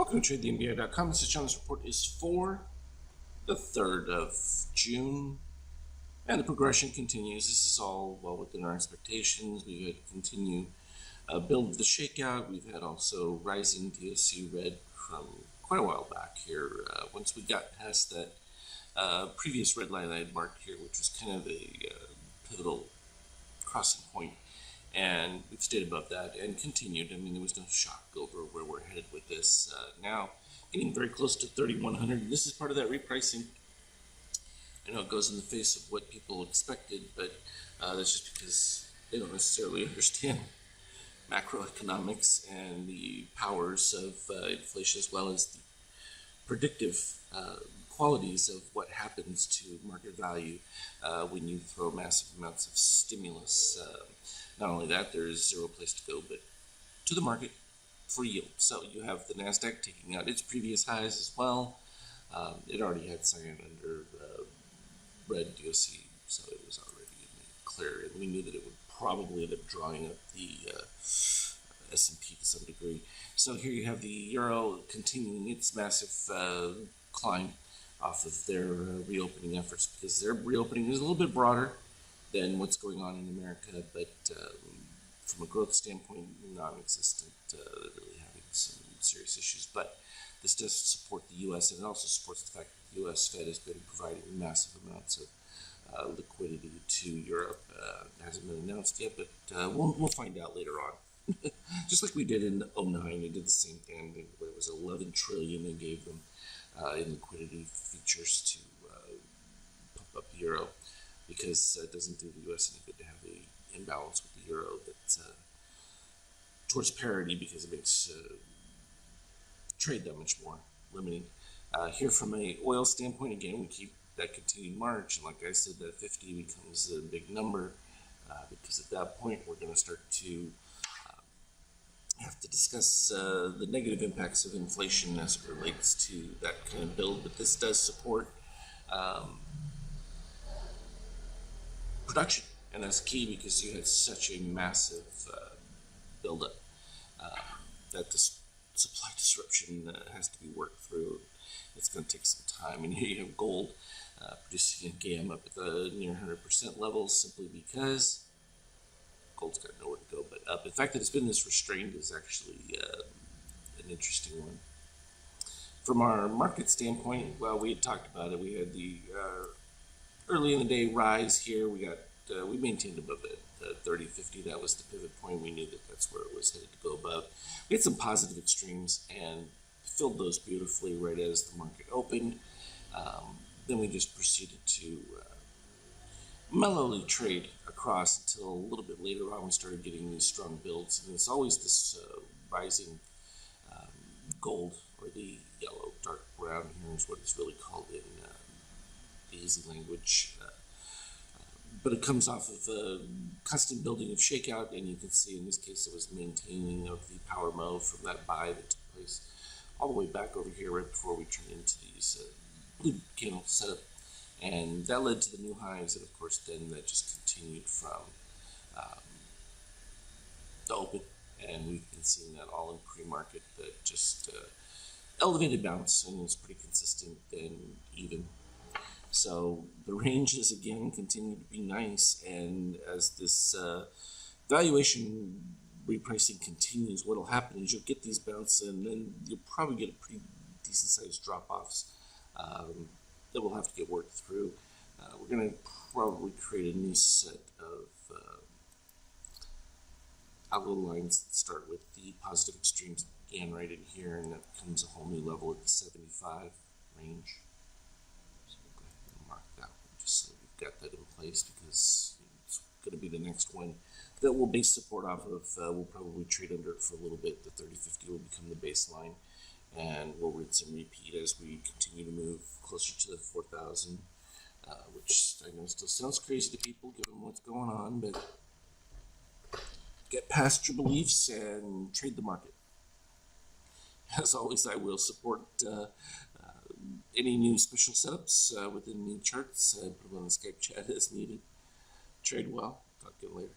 Welcome to TradeTheNBI.com. This is John. This report is for the 3rd of June, and the progression continues. This is all well within our expectations. We've had continued build of the shakeout. We've had also rising DSC red from quite a while back here. Once we got past that previous red line I had marked here, which was kind of a pivotal crossing point, and we've stayed above that and continued. I mean, there was no shock over where we're headed with this. Now, getting very close to 3,100, and this is part of that repricing. I know it goes in the face of what people expected, but that's just because they don't necessarily understand macroeconomics and the powers of inflation, as well as the predictive qualities of what happens to market value when you throw massive amounts of stimulus. Not only that, there is zero place to go but to the market for yield. So you have the NASDAQ taking out its previous highs as well. It already had cyan under red DOC, so it was already in the clear, and we knew that it would probably end up drawing up the S&P to some degree. So here you have the euro continuing its massive climb off of their reopening efforts, because their reopening is a little bit broader than what's going on in America, but from a growth standpoint, non-existent. They're really having some serious issues, but this does support the U.S., and it also supports the fact that the U.S. Fed has been providing massive amounts of liquidity to Europe. It hasn't been announced yet, but we'll find out later on. Just like we did in 2009, they did the same thing. It was 11 trillion they gave them in liquidity features to pump up the euro, because it doesn't do the U.S. any good to have the imbalance with the euro that's towards parity, because it makes trade that much more limiting. Here from a oil standpoint, again, we keep that continued march, and like I said, that 50 becomes a big number, because at that point we're going to start to have to discuss the negative impacts of inflation as it relates to that kind of build. But this does support production, and that's key, because you had such a massive buildup that the supply disruption has to be worked through. It's going to take some time, and here you have gold producing again up at the near 100% levels, simply because gold's got nowhere to go but up. The fact that it's been this restrained is actually an interesting one. From our market standpoint, well, we had talked about it. We had the early in the day rise here. We maintained above it, 30.50. That was the pivot point. We knew that that's where it was headed to go above. We had some positive extremes and filled those beautifully right as the market opened. Then we just proceeded to mellowly trade across until a little bit later on we started getting these strong builds, and it's always this rising gold, or the yellow dark brown here is what it's really called in the easy language, but it comes off of a constant building of shakeout, and you can see in this case it was maintaining of the power mo from that buy that took place all the way back over here right before we turned into these blue candle setup. And that led to the new highs, and of course then that just continued from the open, and we've been seeing that all in pre-market, that just elevated bounce, and it's pretty consistent and even. So the ranges again continue to be nice, and as this valuation repricing continues, what'll happen is you'll get these bounces, and then you'll probably get a pretty decent sized drop-offs that will have to get worked through. We're going to probably create a new set of algo lines that start with the positive extremes again right in here, and that becomes a whole new level at the 75 range. So we'll go ahead and mark that one just so we've got that in place, because it's going to be the next one that we'll base support off of. We'll probably trade under it for a little bit. The 30.50 will become the baseline, and we'll rinse and repeat as we continue to move closer to the 4,000, which I know still sounds crazy to people given what's going on, but get past your beliefs and trade the market. As always, I will support any new special setups within the charts. Put them on the Skype chat as needed. Trade well. Talk to you later.